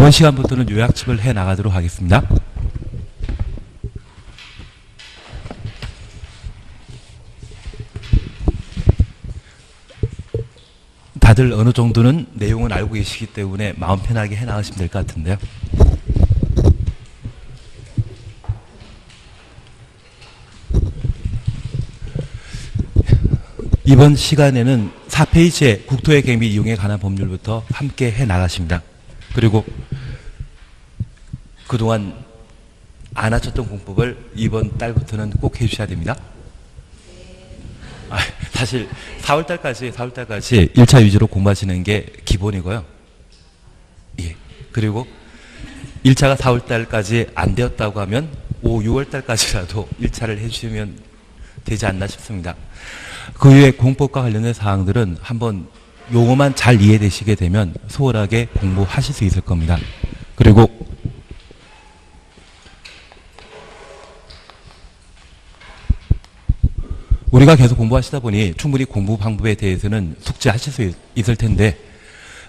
이번 시간부터는 요약집을 해 나가도록 하겠습니다. 다들 어느 정도는 내용은 알고 계시기 때문에 마음 편하게 해 나가시면 될 것 같은데요. 이번 시간에는 4페이지의 국토의 계획 및 이용에 관한 법률부터 함께 해 나가십니다. 그리고 그동안 안 하셨던 공법을 이번 달부터는 꼭 해주셔야 됩니다. 사실 4월달까지 1차 위주로 공부하시는 게 기본이고요. 예. 그리고 1차가 4월달까지 안 되었다고 하면 6월달까지라도 1차를 해주시면 되지 않나 싶습니다. 그 이후에 공법과 관련된 사항들은 한번 용어만 잘 이해되시게 되면 수월하게 공부하실 수 있을 겁니다. 그리고 우리가 계속 공부하시다 보니 충분히 공부 방법에 대해서는 숙지하실 수 있을 텐데,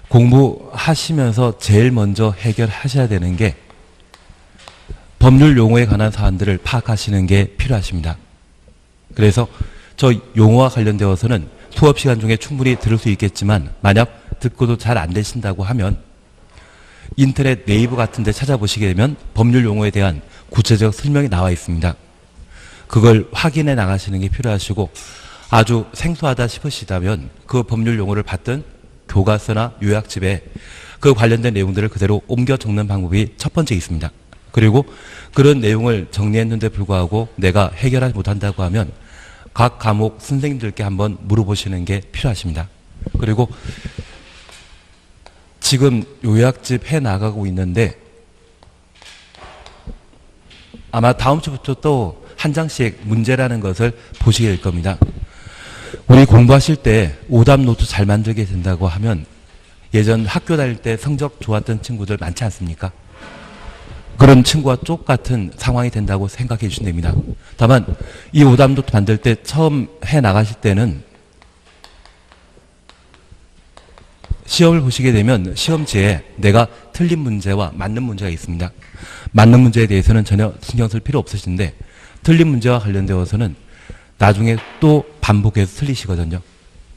공부하시면서 제일 먼저 해결하셔야 되는 게 법률 용어에 관한 사안들을 파악하시는 게 필요하십니다. 그래서 저 용어와 관련되어서는 수업 시간 중에 충분히 들을 수 있겠지만, 만약 듣고도 잘 안 되신다고 하면 인터넷 네이버 같은 데 찾아보시게 되면 법률 용어에 대한 구체적 설명이 나와 있습니다. 그걸 확인해 나가시는 게 필요하시고, 아주 생소하다 싶으시다면 그 법률 용어를 봤던 교과서나 요약집에 그 관련된 내용들을 그대로 옮겨 적는 방법이 첫 번째 있습니다. 그리고 그런 내용을 정리했는데 불구하고 내가 해결하지 못한다고 하면 각 과목 선생님들께 한번 물어보시는 게 필요하십니다. 그리고 지금 요약집 해 나가고 있는데 아마 다음 주부터 또 한 장씩 문제라는 것을 보시게 될 겁니다. 우리 공부하실 때 오답 노트 잘 만들게 된다고 하면 예전 학교 다닐 때 성적 좋았던 친구들 많지 않습니까? 그런 친구와 똑같은 상황이 된다고 생각해 주시면 됩니다. 다만 이 오답 노트 만들 때 처음 해 나가실 때는 시험을 보시게 되면 시험지에 내가 틀린 문제와 맞는 문제가 있습니다. 맞는 문제에 대해서는 전혀 신경 쓸 필요 없으신데, 틀린 문제와 관련되어서는 나중에 또 반복해서 틀리시거든요.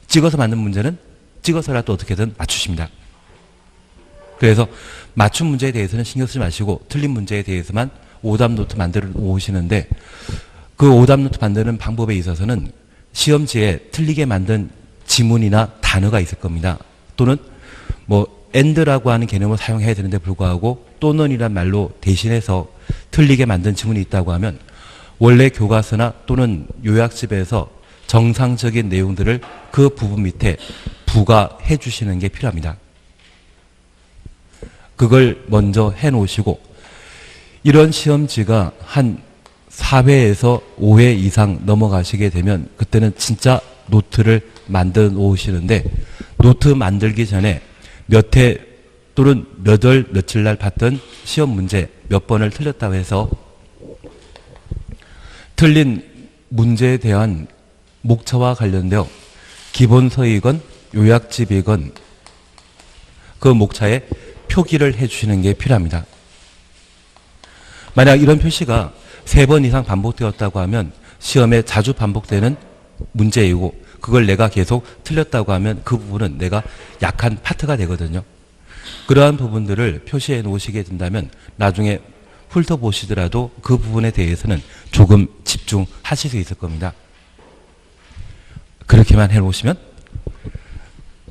찍어서 맞는 문제는 찍어서라도 어떻게든 맞추십니다. 그래서 맞춘 문제에 대해서는 신경 쓰지 마시고 틀린 문제에 대해서만 오답 노트 만들어 오시는데, 그 오답 노트 만드는 방법에 있어서는 시험지에 틀리게 만든 지문이나 단어가 있을 겁니다. 또는 and라고 하는 개념을 사용해야 되는데 불구하고 또는이란 말로 대신해서 틀리게 만든 지문이 있다고 하면 원래 교과서나 또는 요약집에서 정상적인 내용들을 그 부분 밑에 부과해 주시는 게 필요합니다. 그걸 먼저 해 놓으시고, 이런 시험지가 한 4회에서 5회 이상 넘어가시게 되면 그때는 진짜 노트를 만들어 놓으시는데, 노트 만들기 전에 몇 회 또는 몇 월 며칠 날 봤던 시험 문제 몇 번을 틀렸다고 해서 틀린 문제에 대한 목차와 관련되어 기본서이건 요약집이건 그 목차에 표기를 해주시는 게 필요합니다. 만약 이런 표시가 3번 이상 반복되었다고 하면 시험에 자주 반복되는 문제이고, 그걸 내가 계속 틀렸다고 하면 그 부분은 내가 약한 파트가 되거든요. 그러한 부분들을 표시해 놓으시게 된다면 나중에 훑어보시더라도 그 부분에 대해서는 조금 집중하실 수 있을 겁니다. 그렇게만 해놓으시면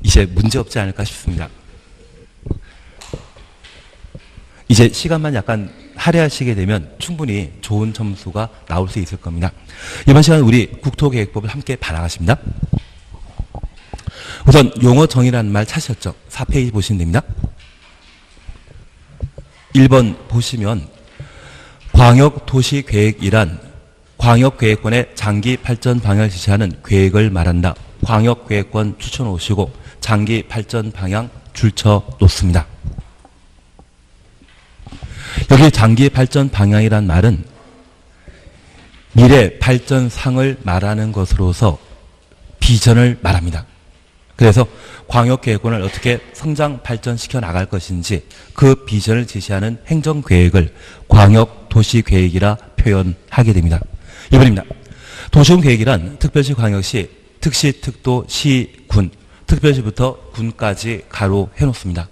이제 문제 없지 않을까 싶습니다. 이제 시간만 약간 할애하시게 되면 충분히 좋은 점수가 나올 수 있을 겁니다. 이번 시간 우리 국토계획법을 함께 봐나가십니다. 우선 용어 정의라는 말 찾으셨죠? 4페이지 보시면 됩니다. 1번 보시면 광역도시계획이란 광역계획권의 장기 발전 방향을 지시하는 계획을 말한다. 광역계획권 추쳐 놓으시고 장기 발전 방향 줄쳐 놓습니다. 여기 장기 발전 방향이란 말은 미래 발전상을 말하는 것으로서 비전을 말합니다. 그래서 광역계획권을 어떻게 성장 발전시켜 나갈 것인지 그 비전을 제시하는 행정계획을 광역도시계획이라 표현하게 됩니다. 1번입니다. 도시군계획이란 특별시, 광역시, 특시, 특도, 시, 군, 특별시부터 군까지 가로 해놓습니다.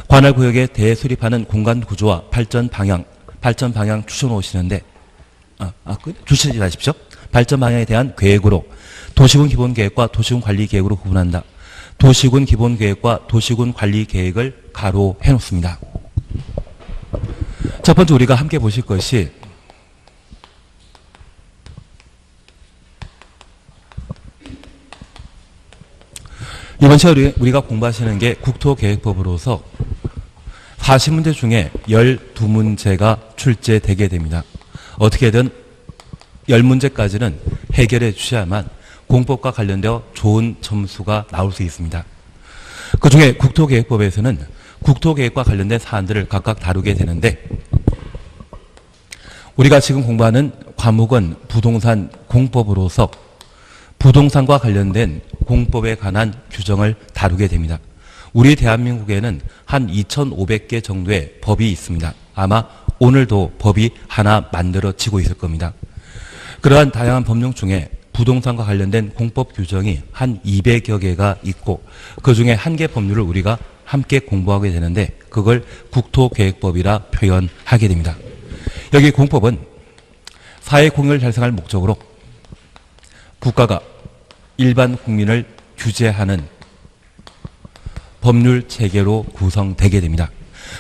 관할 구역에 대해 수립하는 공간 구조와 발전 방향 주셔놓으시는데, 주시지 마십시오. 발전 방향에 대한 계획으로 도시군 기본계획과 도시군 관리계획으로 구분한다. 도시군 기본계획과 도시군 관리계획을 가로 해놓습니다. 첫 번째 우리가 함께 보실 것이 이번 시간에 우리가 공부하시는 게 국토계획법으로서 40문제 중에 12문제가 출제되게 됩니다. 어떻게든 10문제까지는 해결해 주셔야만 공법과 관련되어 좋은 점수가 나올 수 있습니다. 그중에 국토계획법에서는 국토계획과 관련된 사안들을 각각 다루게 되는데, 우리가 지금 공부하는 과목은 부동산 공법으로서 부동산과 관련된 공법에 관한 규정을 다루게 됩니다. 우리 대한민국에는 한 2,500개 정도의 법이 있습니다. 아마 오늘도 법이 하나 만들어지고 있을 겁니다. 그러한 다양한 법령 중에 부동산과 관련된 공법 규정이 한 200여 개가 있고, 그중에 한 개 법률을 우리가 함께 공부하게 되는데 그걸 국토계획법이라 표현하게 됩니다. 여기 공법은 사회 공익을 달성할 목적으로 국가가 일반 국민을 규제하는 법률 체계로 구성되게 됩니다.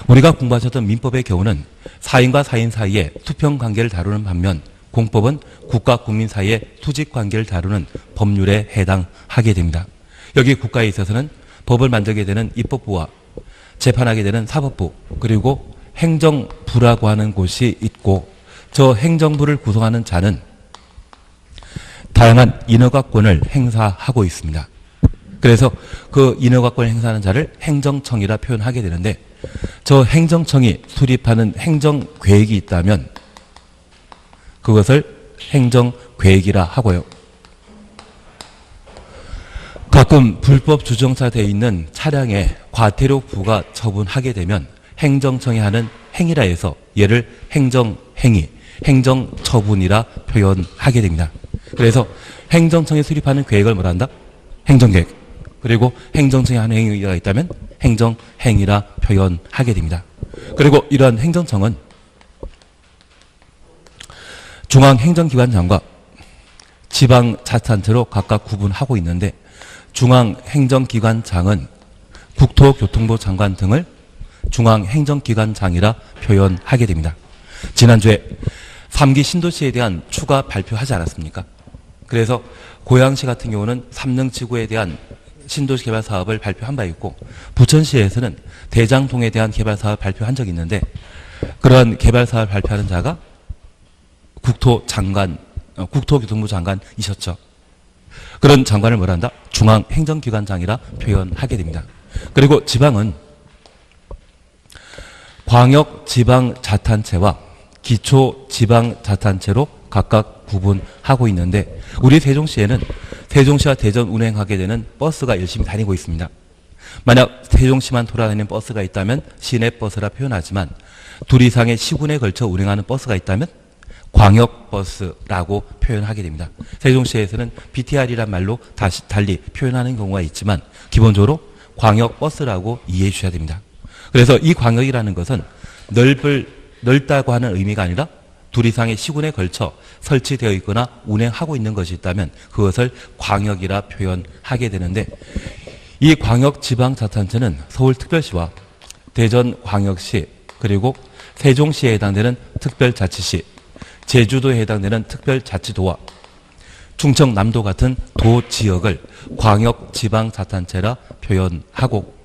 우리가 공부하셨던 민법의 경우는 사인과 사인 사이의 수평 관계를 다루는 반면, 공법은 국가 국민 사이의 수직 관계를 다루는 법률에 해당하게 됩니다. 여기 국가에 있어서는 법을 만들게 되는 입법부와 재판하게 되는 사법부, 그리고 행정부라고 하는 곳이 있고, 저 행정부를 구성하는 자는 다양한 인허가권을 행사하고 있습니다. 그래서 그 인허가권을 행사하는 자를 행정청이라 표현하게 되는데, 저 행정청이 수립하는 행정계획이 있다면 그것을 행정계획이라 하고요. 가끔 불법 주정차되어 있는 차량에 과태료 부과 처분하게 되면 행정청이 하는 행위라 해서 얘를 행정행위, 행정처분이라 표현하게 됩니다. 그래서 행정청이 수립하는 계획을 뭐라 한다? 행정계획. 그리고 행정청이 하는 행위가 있다면 행정행위라 표현하게 됩니다. 그리고 이러한 행정청은 중앙행정기관장과 지방자치단체로 각각 구분하고 있는데, 중앙행정기관장은 국토교통부 장관 등을 중앙행정기관장이라 표현하게 됩니다. 지난주에 3기 신도시에 대한 추가 발표하지 않았습니까? 그래서 고양시 같은 경우는 3능 지구에 대한 신도시 개발 사업을 발표한 바 있고, 부천시에서는 대장동에 대한 개발 사업을 발표한 적이 있는데, 그러한 개발 사업을 발표하는 자가 국토교통부 장관이셨죠. 그런 장관을 뭐라 한다? 중앙행정기관장이라 표현하게 됩니다. 그리고 지방은 광역지방자치단체와 기초지방자치단체로 각각 구분하고 있는데, 우리 세종시에는 세종시와 대전 운행하게 되는 버스가 열심히 다니고 있습니다. 만약 세종시만 돌아다니는 버스가 있다면 시내버스라 표현하지만, 둘 이상의 시군에 걸쳐 운행하는 버스가 있다면 광역버스라고 표현하게 됩니다. 세종시에서는 BTR이란 말로 달리 표현하는 경우가 있지만 기본적으로 광역버스라고 이해해 주셔야 됩니다. 그래서 이 광역이라는 것은 넓다고 하는 의미가 아니라 둘 이상의 시군에 걸쳐 설치되어 있거나 운행하고 있는 것이 있다면 그것을 광역이라 표현하게 되는데, 이 광역지방자치단체는 서울특별시와 대전광역시, 그리고 세종시에 해당되는 특별자치시, 제주도에 해당되는 특별자치도와 충청남도 같은 도지역을 광역지방자치단체라 표현하고,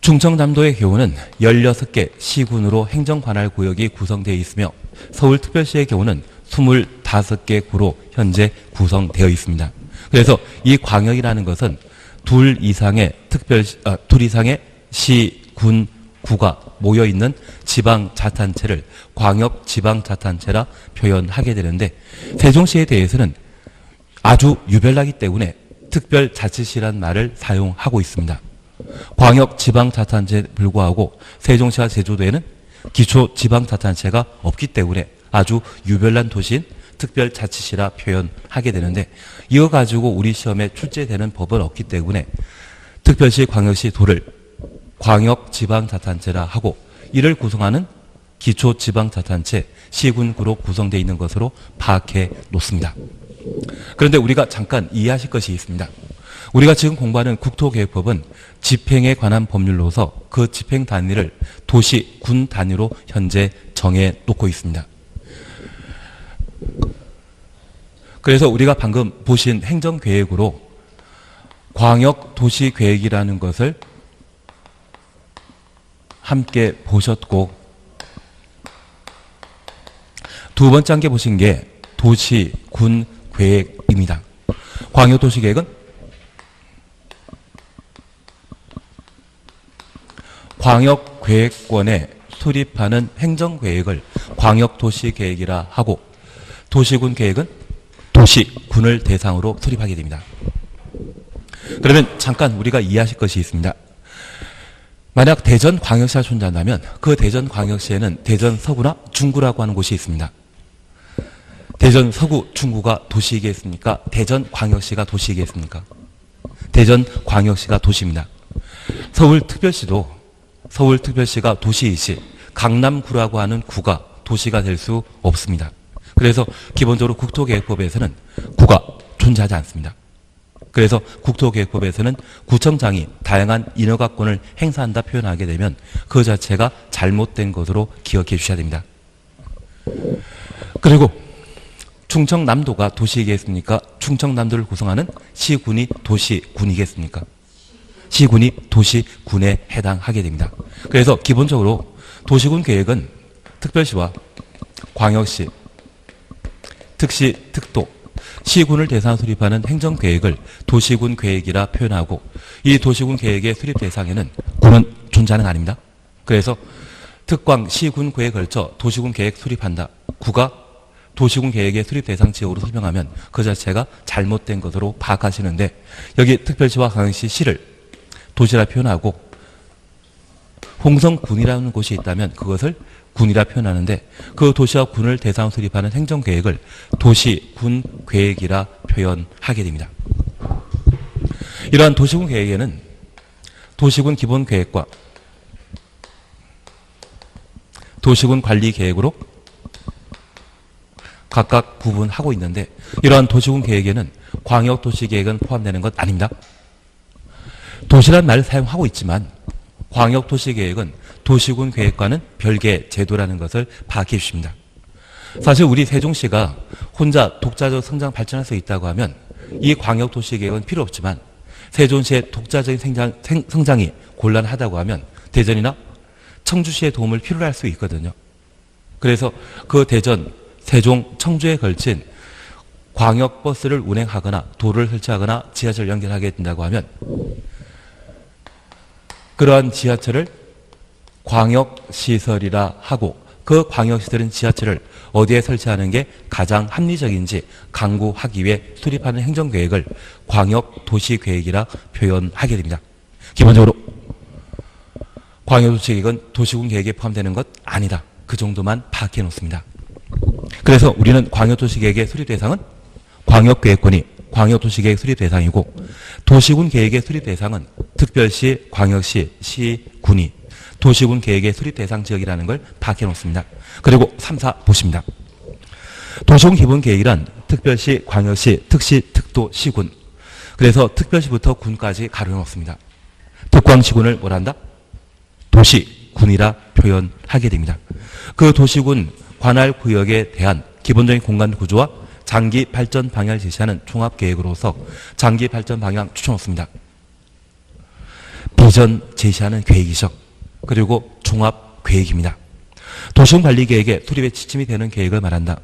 충청남도의 경우는 16개 시군으로 행정관할구역이 구성되어 있으며, 서울특별시의 경우는 25개 구로 현재 구성되어 있습니다. 그래서 이 광역이라는 것은 둘 이상의 시, 군, 구가 모여있는 지방자치단체를 광역지방자치단체라 표현하게 되는데, 세종시에 대해서는 아주 유별나기 때문에 특별자치시란 말을 사용하고 있습니다. 광역지방자치단체에 불구하고 세종시와 제주도에는 기초지방자치단체가 없기 때문에 아주 유별난 도시인 특별자치시라 표현하게 되는데, 이거 가지고 우리 시험에 출제되는 법은 없기 때문에 특별시, 광역시, 도를 광역지방자치단체라 하고, 이를 구성하는 기초지방자치단체, 시군구로 구성되어 있는 것으로 파악해 놓습니다. 그런데 우리가 잠깐 이해하실 것이 있습니다. 우리가 지금 공부하는 국토계획법은 집행에 관한 법률로서 그 집행 단위를 도시, 군 단위로 현재 정해 놓고 있습니다. 그래서 우리가 방금 보신 행정계획으로 광역도시계획이라는 것을 함께 보셨고, 두 번째 함께 보신 게 도시, 군 계획입니다. 광역도시계획은 광역계획권에 수립하는 행정계획을 광역도시계획이라 하고, 도시군 계획은 도시군을 대상으로 수립하게 됩니다. 그러면 잠깐 우리가 이해하실 것이 있습니다. 만약 대전광역시가 존재한다면 그 대전광역시에는 대전 서구나 중구라고 하는 곳이 있습니다. 대전 서구, 중구가 도시이겠습니까? 대전광역시가 도시이겠습니까? 대전광역시가 도시입니다. 서울특별시가 도시이시 강남구라고 하는 구가 도시가 될 수 없습니다. 그래서 기본적으로 국토계획법에서는 구가 존재하지 않습니다. 그래서 국토계획법에서는 구청장이 다양한 인허가권을 행사한다 표현하게 되면 그 자체가 잘못된 것으로 기억해 주셔야 됩니다. 그리고 충청남도가 도시이겠습니까? 충청남도를 구성하는 시군이 도시군이겠습니까? 시군이 도시군에 해당하게 됩니다. 그래서 기본적으로 도시군 계획은 특별시와 광역시, 특시, 특도, 시군을 대상으로 수립하는 행정계획을 도시군 계획이라 표현하고, 이 도시군 계획의 수립 대상에는 군은 존재하는 거 아닙니다. 그래서 특광, 시군 구에 걸쳐 도시군 계획 수립한다. 구가 도시군 계획의 수립 대상 지역으로 설명하면 그 자체가 잘못된 것으로 파악하시는데, 여기 특별시와 광역시, 시를 도시라 표현하고 홍성군이라는 곳이 있다면 그것을 군이라 표현하는데, 그 도시와 군을 대상으로 수립하는 행정계획을 도시군 계획이라 표현하게 됩니다. 이러한 도시군 계획에는 도시군 기본계획과 도시군 관리계획으로 각각 구분하고 있는데, 이러한 도시군 계획에는 광역도시계획은 포함되는 것 아닙니다. 도시란 말을 사용하고 있지만 광역도시계획은 도시군 계획과는 별개의 제도라는 것을 파악해 주십니다. 사실 우리 세종시가 혼자 독자적 성장 발전할 수 있다고 하면 이 광역도시계획은 필요 없지만, 세종시의 독자적인 성장이 곤란하다고 하면 대전이나 청주시의 도움을 필요로 할 수 있거든요. 그래서 그 대전, 세종, 청주에 걸친 광역버스를 운행하거나 도로를 설치하거나 지하철을 연결하게 된다고 하면 그러한 지하철을 광역시설이라 하고, 그 광역시설인 지하철을 어디에 설치하는 게 가장 합리적인지 강구하기 위해 수립하는 행정계획을 광역도시계획이라 표현하게 됩니다. 기본적으로 광역도시계획은 도시군 계획에 포함되는 것 아니다. 그 정도만 파악해 놓습니다. 그래서 우리는 광역도시계획의 수립 대상은 광역계획권이 광역도시계획 수립 대상이고, 도시군 계획의 수립 대상은 특별시, 광역시, 시, 군이 도시군 계획의 수립 대상 지역이라는 걸 파악해 놓습니다. 그리고 3, 4 보십니다. 도시군 기본계획이란 특별시, 광역시, 특시, 특도, 시군. 그래서 특별시부터 군까지 가로해 놓습니다. 특광시군을 뭐란다? 도시군이라 표현하게 됩니다. 그 도시군 관할 구역에 대한 기본적인 공간 구조와 장기 발전 방향을 제시하는 종합계획으로서 장기 발전 방향 추천했습니다. 비전 제시하는 계획이죠. 그리고 종합계획입니다. 도시군관리계획의 수립에 지침이 되는 계획을 말한다.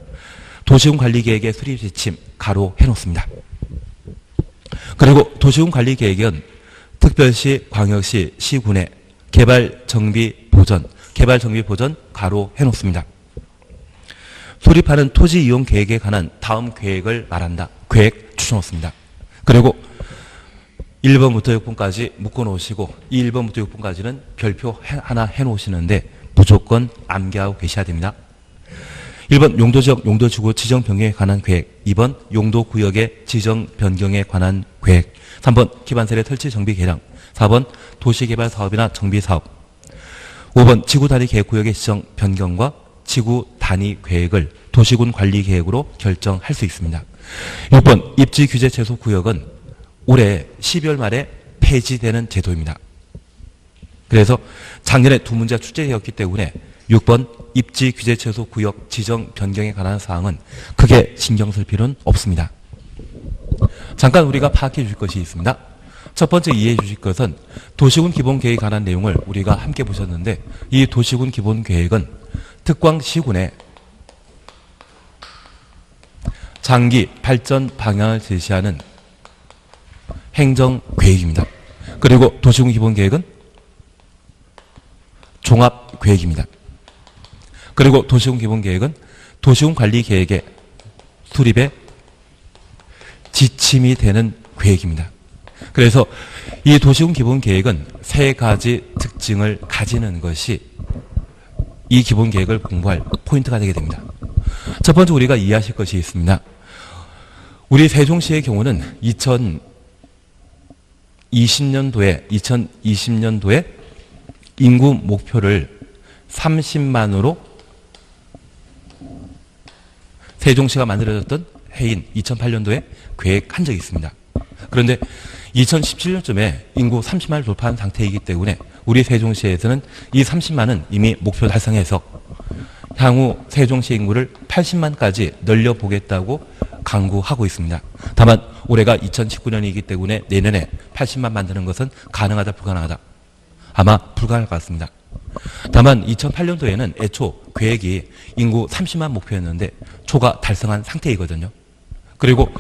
도시군관리계획의 수립 지침 가로 해놓습니다. 그리고 도시군관리계획은 특별시, 광역시, 시군의 개발정비 보전 가로 해놓습니다. 수립하는 토지 이용 계획에 관한 다음 계획을 말한다. 계획 추천했습니다. 그리고 1번부터 6번까지 묶어놓으시고 이 1번부터 6번까지는 별표 하나 해놓으시는데 무조건 암기하고 계셔야 됩니다. 1번 용도지역, 용도지구 지정 변경에 관한 계획, 2번 용도구역의 지정 변경에 관한 계획, 3번 기반세례 설치 정비 개량, 4번 도시개발 사업이나 정비 사업, 5번 지구 단위 계획구역의 지정 변경과 지구 단위 계획을 도시군 관리 계획으로 결정할 수 있습니다. 6번 입지 규제 최소 구역은 올해 12월 말에 폐지되는 제도입니다. 그래서 작년에 두 문제가 출제되었기 때문에 6번 입지 규제 최소 구역 지정 변경에 관한 사항은 크게 신경 쓸 필요는 없습니다. 잠깐 우리가 파악해 주실 것이 있습니다. 첫 번째 이해해 주실 것은 도시군 기본계획에 관한 내용을 우리가 함께 보셨는데 이 도시군 기본계획은 특광시군의 장기 발전 방향을 제시하는 행정계획입니다. 그리고 도시군 기본계획은 종합계획입니다. 그리고 도시군 기본계획은 도시군 관리계획의 수립에 지침이 되는 계획입니다. 그래서 이 도시군 기본계획은 세 가지 특징을 가지는 것이 이 기본계획을 공부할 포인트가 되게 됩니다. 첫 번째 우리가 이해하실 것이 있습니다. 우리 세종시의 경우는 2020년도에 인구 목표를 30만으로 세종시가 만들어졌던 해인 2008년도에 계획한 적이 있습니다. 그런데 2017년쯤에 인구 30만을 돌파한 상태이기 때문에 우리 세종시에서는 이 30만은 이미 목표 달성해서 향후 세종시 인구를 80만까지 늘려보겠다고 강구하고 있습니다. 다만 올해가 2019년이기 때문에 내년에 80만 만드는 것은 가능하다 불가능하다? 아마 불가능할 것 같습니다. 다만 2008년도에는 애초 계획이 인구 30만 목표였는데 초가 달성한 상태이거든요. 그리고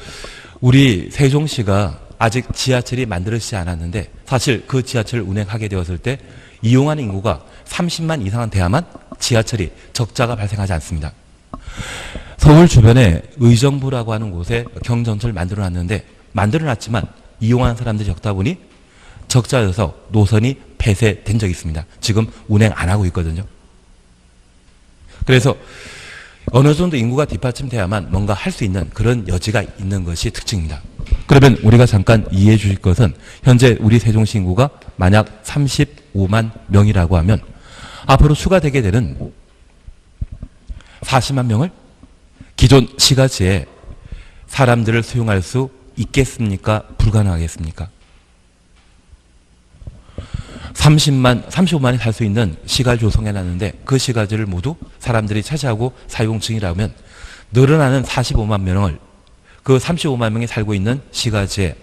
우리 세종시가 아직 지하철이 만들어지지 않았는데 사실 그 지하철을 운행하게 되었을 때 이용하는 인구가 30만 이상은 돼야만 지하철이 적자가 발생하지 않습니다. 서울 주변에 의정부라고 하는 곳에 경전철을 만들어놨는데 만들어놨지만 이용하는 사람들이 적다 보니 적자여서 노선이 폐쇄된 적이 있습니다. 지금 운행 안 하고 있거든요. 그래서 어느 정도 인구가 뒷받침돼야만 뭔가 할 수 있는 그런 여지가 있는 것이 특징입니다. 그러면 우리가 잠깐 이해해 주실 것은 현재 우리 세종시 인구가 만약 35만 명이라고 하면 앞으로 추가되게 되는 40만 명을 기존 시가지에 사람들을 수용할 수 있겠습니까? 불가능하겠습니까? 35만이 살 수 있는 시가를 조성해놨는데 그 시가지를 모두 사람들이 차지하고 사용 중이라면 늘어나는 45만 명을 그 35만 명이 살고 있는 시가지에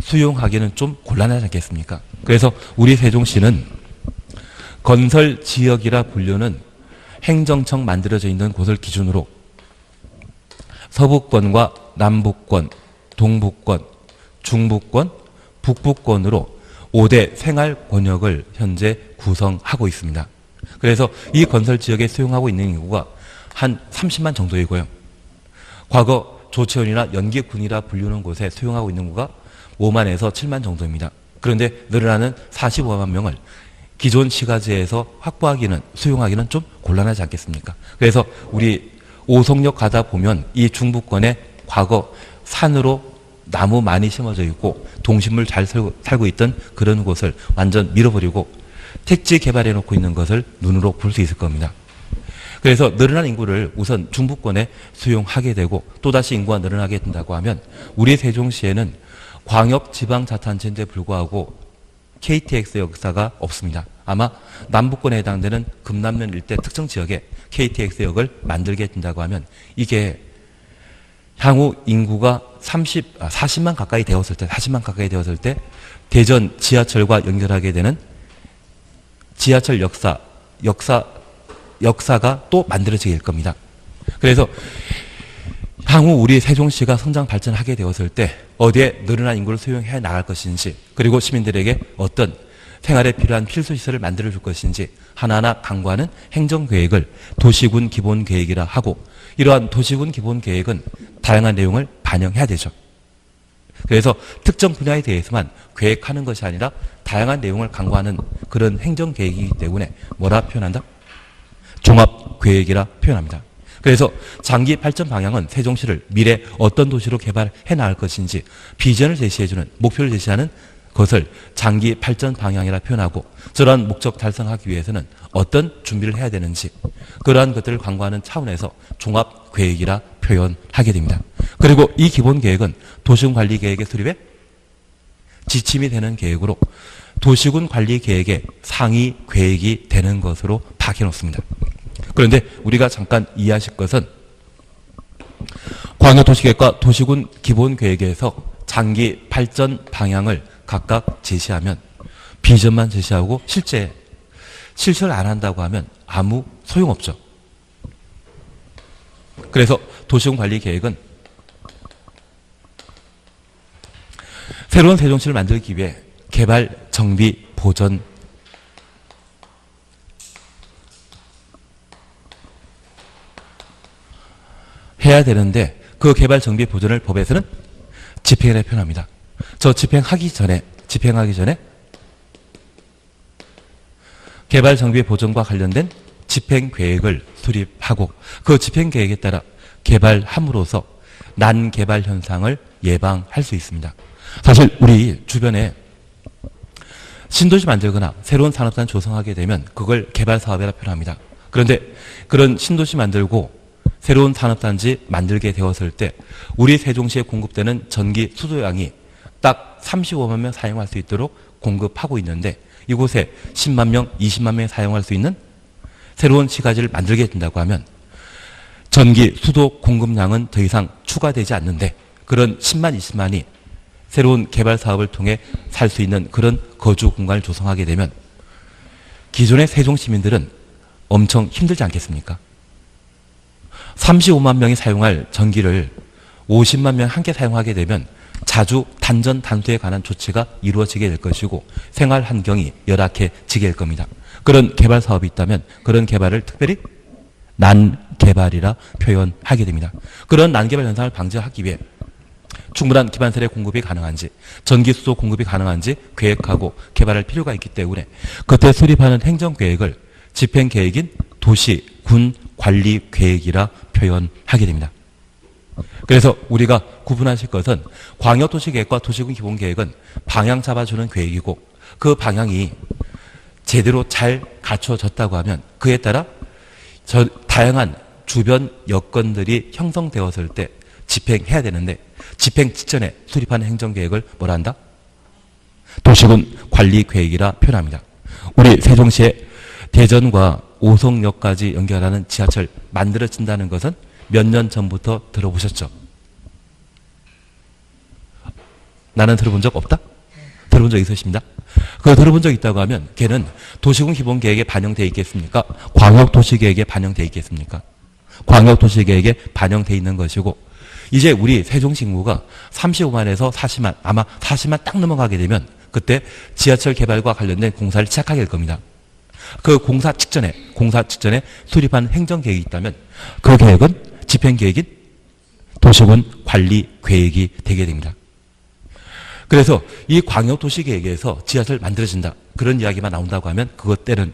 수용하기는 좀 곤란하지 않겠습니까? 그래서 우리 세종시는 건설 지역이라 불리는 행정청 만들어져 있는 곳을 기준으로 서부권과 남부권, 동부권, 중부권, 북부권으로 5대 생활권역을 현재 구성하고 있습니다. 그래서 이 건설 지역에 수용하고 있는 인구가 한 30만 정도이고요. 과거 조체원이나 연계군이라 불리는 곳에 수용하고 있는 인구가 5만에서 7만 정도입니다. 그런데 늘어나는 45만 명을 기존 시가지에서 확보하기는 수용하기는 좀 곤란하지 않겠습니까? 그래서 우리 오송역 가다 보면 이 중부권에 과거 산으로 나무 많이 심어져 있고 동식물 잘 살고 있던 그런 곳을 완전 밀어버리고 택지 개발해 놓고 있는 것을 눈으로 볼 수 있을 겁니다. 그래서 늘어난 인구를 우선 중부권에 수용하게 되고 또다시 인구가 늘어나게 된다고 하면 우리 세종시에는 광역지방자치단체인데 불구하고 KTX 역사가 없습니다. 아마 남부권에 해당되는 금남면 일대 특정 지역에 KTX역을 만들게 된다고 하면 이게 향후 인구가 40만 가까이 되었을 때 대전 지하철과 연결하게 되는 지하철 역사가 또 만들어지게 될 겁니다. 그래서 향후 우리 세종시가 성장 발전하게 되었을 때 어디에 늘어난 인구를 수용해 나갈 것인지 그리고 시민들에게 어떤 생활에 필요한 필수시설을 만들어줄 것인지 하나하나 강구하는 행정계획을 도시군 기본계획이라 하고 이러한 도시군 기본계획은 다양한 내용을 반영해야 되죠. 그래서 특정 분야에 대해서만 계획하는 것이 아니라 다양한 내용을 강구하는 그런 행정계획이기 때문에 뭐라 표현한다? 종합계획이라 표현합니다. 그래서 장기 발전 방향은 세종시를 미래 어떤 도시로 개발해 나갈 것인지 비전을 제시해주는, 목표를 제시하는 것을 장기 발전 방향이라 표현하고, 저러한 목적 달성하기 위해서는 어떤 준비를 해야 되는지 그러한 것들을 강구하는 차원에서 종합계획이라 표현하게 됩니다. 그리고 이 기본계획은 도시군관리계획의 수립에 지침이 되는 계획으로 도시군관리계획의 상위 계획이 되는 것으로 박해놓습니다. 그런데 우리가 잠깐 이해하실 것은 광역도시계획과 도시군 기본계획에서 장기 발전 방향을 각각 제시하면 비전만 제시하고 실천을 안 한다고 하면 아무 소용없죠. 그래서 도시군관리계획은 새로운 세종시를 만들기 위해 개발, 정비, 보전, 해야 되는데 그 개발, 정비, 보전을 법에서는 집행이라 표현합니다. 저 집행하기 전에 개발, 정비, 보전과 관련된 집행계획을 수립하고 그 집행계획에 따라 개발함으로써 난개발 현상을 예방할 수 있습니다. 사실 우리 주변에 신도시 만들거나 새로운 산업단 조성하게 되면 그걸 개발사업이라 표현합니다. 그런데 그런 신도시 만들고 새로운 산업단지 만들게 되었을 때 우리 세종시에 공급되는 전기 수도량이 딱 35만 명 사용할 수 있도록 공급하고 있는데 이곳에 10만 명, 20만 명이 사용할 수 있는 새로운 시가지를 만들게 된다고 하면 전기, 수도 공급량은 더 이상 추가되지 않는데 그런 10만, 20만이 새로운 개발 사업을 통해 살 수 있는 그런 거주 공간을 조성하게 되면 기존의 세종 시민들은 엄청 힘들지 않겠습니까? 35만 명이 사용할 전기를 50만 명 함께 사용하게 되면 자주 단전 단수에 관한 조치가 이루어지게 될 것이고 생활 환경이 열악해지게 될 겁니다. 그런 개발 사업이 있다면 그런 개발을 특별히 난개발이라 표현하게 됩니다. 그런 난개발 현상을 방지하기 위해 충분한 기반세례 공급이 가능한지, 전기 수도 공급이 가능한지 계획하고 개발할 필요가 있기 때문에 그때 수립하는 행정계획을 집행계획인 도시군관리계획이라 표현하게 됩니다. 그래서 우리가 구분하실 것은 광역도시계획과 도시군기본계획은 방향 잡아주는 계획이고 그 방향이 제대로 잘 갖춰졌다고 하면 그에 따라 다양한 주변 여건들이 형성되었을 때 집행해야 되는데 집행 직전에 수립하는 행정계획을 뭐라 한다? 도시군관리계획이라 표현합니다. 우리 세종시에 대전과 오송역까지 연결하는 지하철 만들어진다는 것은 몇 년 전부터 들어보셨죠? 나는 들어본 적 없다? 들어본 적 있으십니다? 그거 들어본 적 있다고 하면 걔는 도시군 기본계획에 반영되어 있겠습니까? 광역도시계획에 반영되어 있겠습니까? 광역도시계획에 반영되어 있는 것이고 이제 우리 세종시 인구가 35만에서 40만, 아마 40만 딱 넘어가게 되면 그때 지하철 개발과 관련된 공사를 시작하게 될 겁니다. 그 공사 직전에 수립한 행정계획이 있다면 그 계획은 집행계획인 도시군관리계획이 되게 됩니다. 그래서 이 광역도시계획에서 지하철 만들어진다 그런 이야기만 나온다고 하면 그것 때는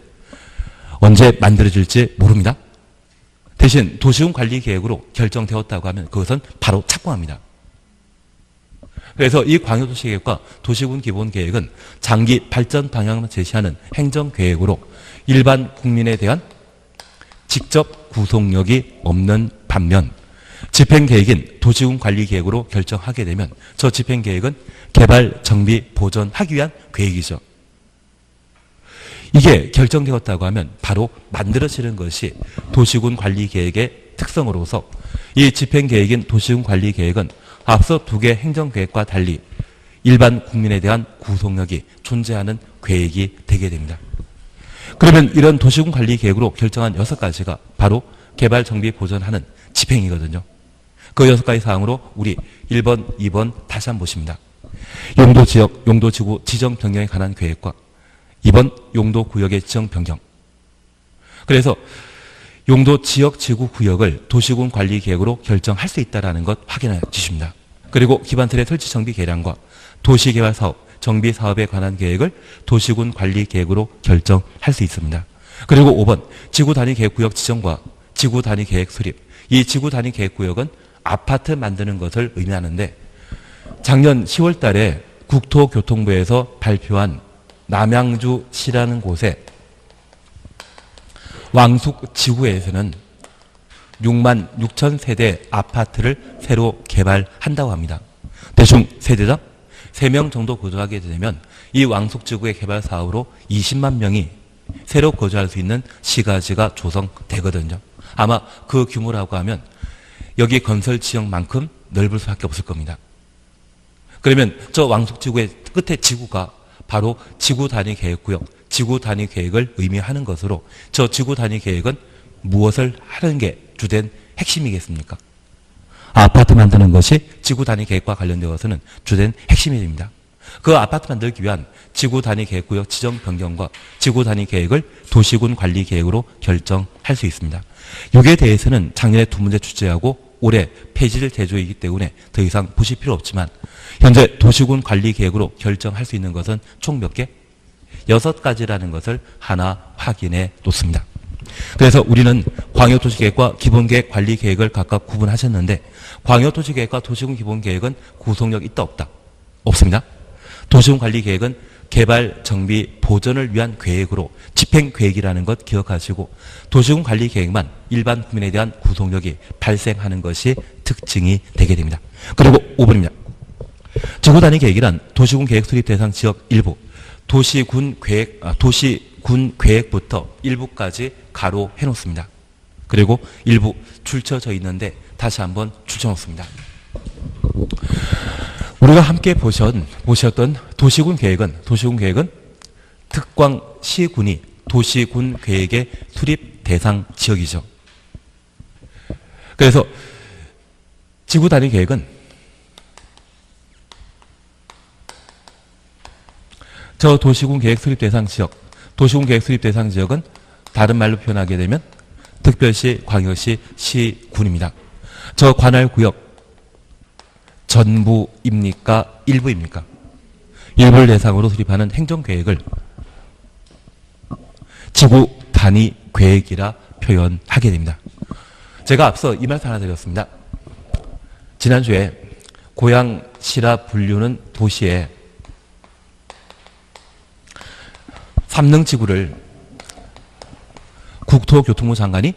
언제 만들어질지 모릅니다. 대신 도시군관리계획으로 결정되었다고 하면 그것은 바로 착공합니다. 그래서 이 광역도시계획과 도시군기본계획은 장기 발전 방향을 제시하는 행정계획으로 일반 국민에 대한 직접 구속력이 없는 반면 집행계획인 도시군관리계획으로 결정하게 되면 저 집행계획은 개발, 정비, 보전하기 위한 계획이죠. 이게 결정되었다고 하면 바로 만들어지는 것이 도시군관리계획의 특성으로서 이 집행계획인 도시군관리계획은 앞서 두 개 행정계획과 달리 일반 국민에 대한 구속력이 존재하는 계획이 되게 됩니다. 그러면 이런 도시군관리계획으로 결정한 6가지가 바로 개발, 정비, 보전하는 집행이거든요. 그 6가지 사항으로 우리 1번, 2번 다시 한번 보십니다. 용도지역, 용도지구 지정 변경에 관한 계획과 2번 용도구역의 지정 변경. 그래서 용도지역, 지구, 구역을 도시군관리계획으로 결정할 수 있다는 것 확인해 주십니다. 그리고 기반설의 설치 정비 계량과 도시개발 사업, 정비 사업에 관한 계획을 도시군 관리 계획으로 결정할 수 있습니다. 그리고 5번 지구 단위 계획구역 지정과 지구 단위 계획 수립. 이 지구 단위 계획구역은 아파트 만드는 것을 의미하는데 작년 10월 달에 국토교통부에서 발표한 남양주시라는 곳에 왕숙 지구에서는 6만 6천 세대 아파트를 새로 개발한다고 합니다. 대충 세대당 3명 정도 거주하게 되면 이 왕숙 지구의 개발 사업으로 20만 명이 새로 거주할 수 있는 시가지가 조성되거든요. 아마 그 규모라고 하면 여기 건설 지역만큼 넓을 수밖에 없을 겁니다. 그러면 저 왕숙 지구의 끝에 지구가 바로 지구 단위 계획구역, 지구 단위 계획을 의미하는 것으로 저 지구 단위 계획은 무엇을 하는 게 주된 핵심이겠습니까? 아파트 만드는 것이 지구 단위 계획과 관련되어서는 주된 핵심이 됩니다. 그 아파트 만들기 위한 지구 단위 계획구역 지정 변경과 지구 단위 계획을 도시군 관리 계획으로 결정할 수 있습니다. 여기에 대해서는 작년에 2문제 출제하고 올해 폐지될 대조이기 때문에 더 이상 보실 필요 없지만 현재 도시군 관리 계획으로 결정할 수 있는 것은 총 몇 개? 6가지라는 것을 하나 확인해 놓습니다. 그래서 우리는 광역도시계획과 기본계획 관리계획을 각각 구분하셨는데 광역도시계획과 도시군 기본계획은 구속력 있다 없다? 없습니다. 도시군 관리계획은 개발, 정비, 보전을 위한 계획으로 집행계획이라는 것 기억하시고 도시군 관리계획만 일반 국민에 대한 구속력이 발생하는 것이 특징이 되게 됩니다. 그리고 5번입니다. 지구단위 계획이란 도시군 계획 수립 대상 지역 일부, 도시군 계획부터 일부까지 가로 해놓습니다. 그리고 일부 줄쳐져 있는데 다시 한번 줄쳐놓습니다. 우리가 함께 보셨던 도시군 계획은 특광시군이 도시군 계획의 수립 대상 지역이죠. 그래서 지구 단위 계획은 저 도시군 계획 수립 대상 지역, 도시군 계획 수립 대상 지역은 다른 말로 표현하게 되면 특별시, 광역시, 시군입니다. 저 관할 구역 전부입니까? 일부입니까? 일부를 대상으로 수립하는 행정계획을 지구 단위 계획이라 표현하게 됩니다. 제가 앞서 이 말씀 하나 드렸습니다. 지난주에 고양시라 불리는 도시에 삼능지구를 국토교통부 장관이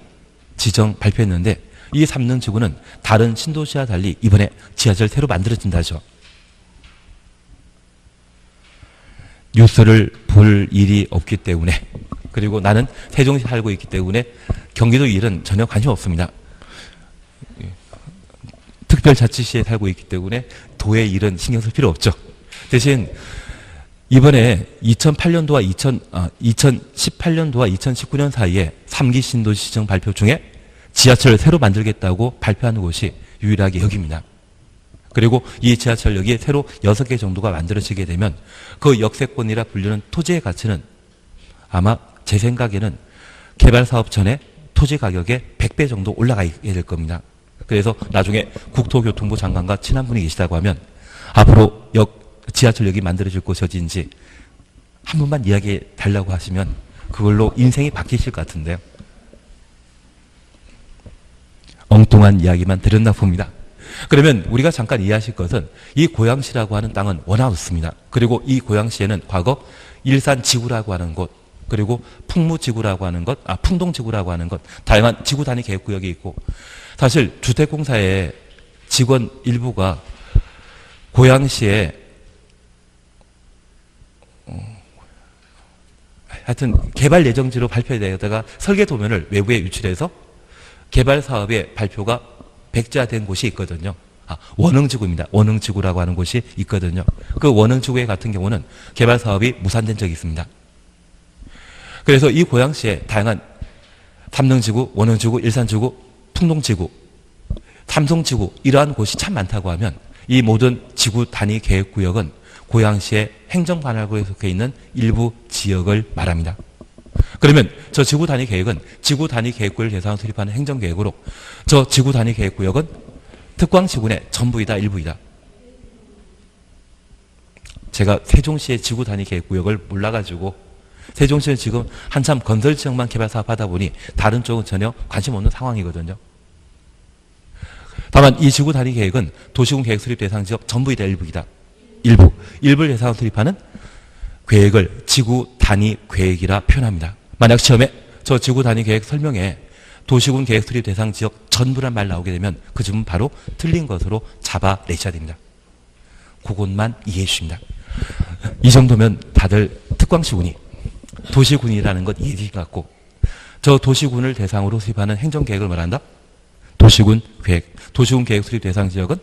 지정 발표했는데 이 삼능지구는 다른 신도시와 달리 이번에 지하철 새로 만들어진다죠. 뉴스를 볼 일이 없기 때문에 그리고 나는 세종시에 살고 있기 때문에 경기도 일은 전혀 관심 없습니다. 특별자치시에 살고 있기 때문에 도의 일은 신경 쓸 필요 없죠. 대신 이번에 2018년도와 2019년 사이에 3기 신도시 지정 발표 중에 지하철을 새로 만들겠다고 발표하는 곳이 유일하게 여기입니다. 그리고 이 지하철역이 새로 6개 정도가 만들어지게 되면 그 역세권이라 불리는 토지의 가치는 아마 제 생각에는 개발 사업 전에 토지 가격의 100배 정도 올라가게 될 겁니다. 그래서 나중에 국토교통부 장관과 친한 분이 계시다고 하면 앞으로 지하철역이 만들어질 곳이 어딘지 한 번만 이야기해 달라고 하시면 그걸로 인생이 바뀌실 것 같은데요. 엉뚱한 이야기만 드렸나 봅니다. 그러면 우리가 잠깐 이해하실 것은 이 고양시라고 하는 땅은 워낙 없습니다. 그리고 이 고양시에는 과거 일산지구라고 하는 곳, 그리고 풍무지구라고 하는 것, 풍동지구라고 하는 것, 다양한 지구 단위 계획구역이 있고 사실 주택공사의 직원 일부가 고양시에 하여튼 개발 예정지로 발표되다가 설계 도면을 외부에 유출해서 개발 사업의 발표가 백지화된 곳이 있거든요. 원흥지구입니다. 원흥지구라고 하는 곳이 있거든요. 그 원흥지구에 같은 경우는 개발 사업이 무산된 적이 있습니다. 그래서 이 고양시에 다양한 삼능지구, 원흥지구, 일산지구, 풍동지구, 삼성지구 이러한 곳이 참 많다고 하면 이 모든 지구 단위 계획구역은 고양시의 행정관할구에 속해 있는 일부 지역을 말합니다. 그러면 저 지구 단위 계획은 지구 단위 계획구를 대상으로 수립하는 행정계획으로 저 지구 단위 계획구역은 특광시군의 전부이다 일부이다. 제가 세종시의 지구 단위 계획 구역을 몰라가지고 세종시는 지금 한참 건설 지역만 개발 사업하다 보니 다른 쪽은 전혀 관심 없는 상황이거든요. 다만 이 지구 단위 계획은 도시군 계획 수립 대상 지역 전부이다 일부이다. 일부를 대상으로 수립하는 계획을 지구 단위 계획이라 표현합니다. 만약 시험에 저 지구 단위 계획 설명에 도시군 계획 수립 대상 지역 전부란 말 나오게 되면 그 점은 바로 틀린 것으로 잡아내셔야 됩니다. 그것만 이해해 주십니다. 이 정도면 다들 특광시군이 도시군이라는 것 이해되신 것 같고, 저 도시군을 대상으로 수립하는 행정계획을 말한다? 도시군 계획. 도시군 계획 수립 대상 지역은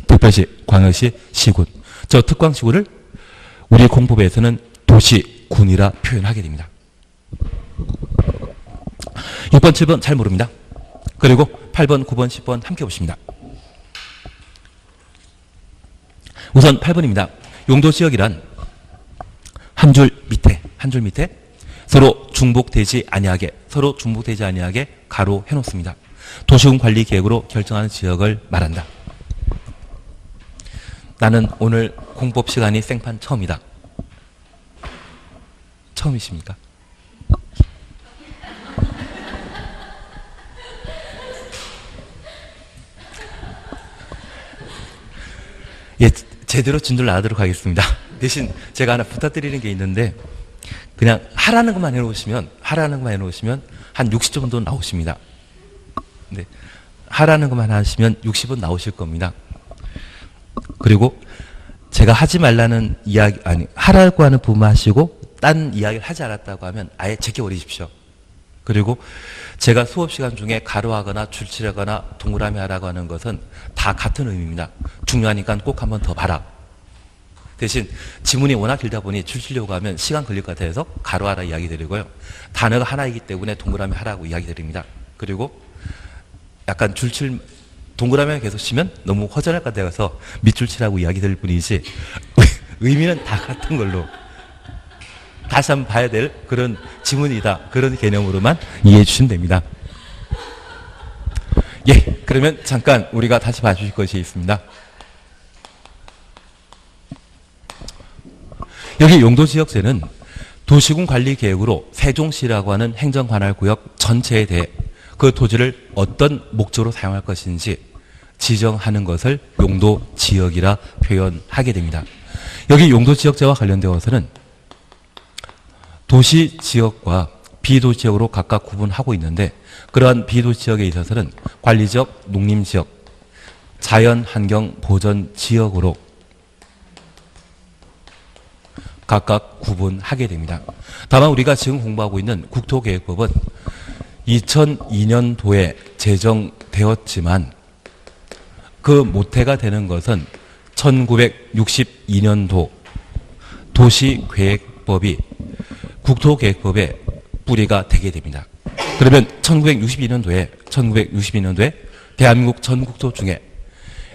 특별시, 광역시, 시군. 저 특광시군을 우리 공법에서는 도시군이라 표현하게 됩니다. 6번, 7번 잘 모릅니다. 그리고 8번, 9번, 10번 함께 보십니다. 우선 8번입니다. 용도지역이란 한 줄 밑에 서로 중복되지 아니하게 가로 해놓습니다. 도시군 관리 계획으로 결정하는 지역을 말한다. 나는 오늘 공법 시간이 생판 처음이다. 처음이십니까? 예, 제대로 진도를 나가도록 하겠습니다. 대신 제가 하나 부탁드리는 게 있는데, 그냥 하라는 것만 해놓으시면 한 60점 정도 나오십니다. 네, 하라는 것만 하시면 60은 나오실 겁니다. 그리고 제가 하지 말라는 이야기, 하라고 하는 부분만 하시고 딴 이야기를 하지 않았다고 하면 아예 제껴버리십시오. 그리고 제가 수업 시간 중에 가로하거나 줄칠하거나 동그라미 하라고 하는 것은 다 같은 의미입니다. 중요하니까 꼭 한번 더 봐라. 대신 지문이 워낙 길다 보니 줄치려고 하면 시간 걸릴 것 같아서 가로하라 이야기 드리고요. 단어가 하나이기 때문에 동그라미 하라고 이야기 드립니다. 그리고 약간 동그라미만 계속 치면 너무 허전할 것 같아서 밑줄치라고 이야기 드릴 뿐이지 의미는 다 같은 걸로 다시 한번 봐야 될 그런 지문이다. 그런 개념으로만 이해해 주시면 됩니다. 예, 그러면 잠깐 우리가 다시 봐주실 것이 있습니다. 여기 용도지역제는 도시군 관리계획으로 세종시라고 하는 행정관할구역 전체에 대해 그 토지를 어떤 목적으로 사용할 것인지 지정하는 것을 용도지역이라 표현하게 됩니다. 여기 용도지역제와 관련되어서는 도시지역과 비도시지역으로 각각 구분하고 있는데, 그러한 비도시지역에 있어서는 관리지역, 농림지역, 자연환경보전지역으로 각각 구분하게 됩니다. 다만 우리가 지금 공부하고 있는 국토계획법은 2002년도에 제정되었지만 그 모태가 되는 것은 1962년도 도시계획법이 국토계획법의 뿌리가 되게 됩니다. 그러면 1962년도에 대한민국 전 국토 중에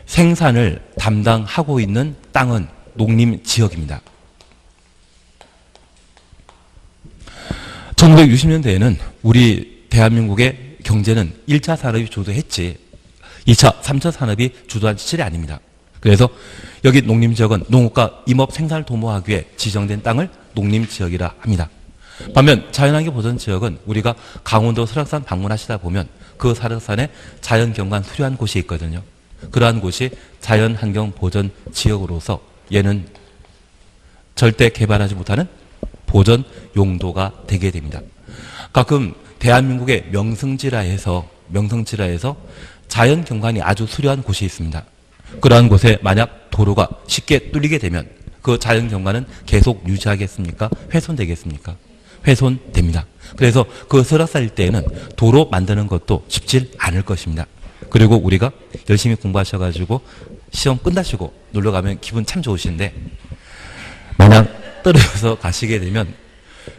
생산을 담당하고 있는 땅은 농림지역입니다. 1960년대에는 우리 대한민국의 경제는 1차 산업이 주도했지 2차, 3차 산업이 주도한 시절이 아닙니다. 그래서 여기 농림지역은 농업과 임업 생산을 도모하기 위해 지정된 땅을 농림지역이라 합니다. 반면 자연환경보전지역은 우리가 강원도 설악산 방문하시다 보면 그 설악산에 자연경관 수려한 곳이 있거든요. 그러한 곳이 자연환경보전지역으로서 얘는 절대 개발하지 못하는 보전 용도가 되게 됩니다. 가끔 대한민국의 명승지라에서 자연경관이 아주 수려한 곳이 있습니다. 그러한 곳에 만약 도로가 쉽게 뚫리게 되면 그 자연경관은 계속 유지하겠습니까? 훼손되겠습니까? 훼손됩니다. 그래서 그 설악산 일대에는 도로 만드는 것도 쉽지 않을 것입니다. 그리고 우리가 열심히 공부하셔가지고 시험 끝나시고 놀러가면 기분 참 좋으신데, 만약 떨어져서 가시게 되면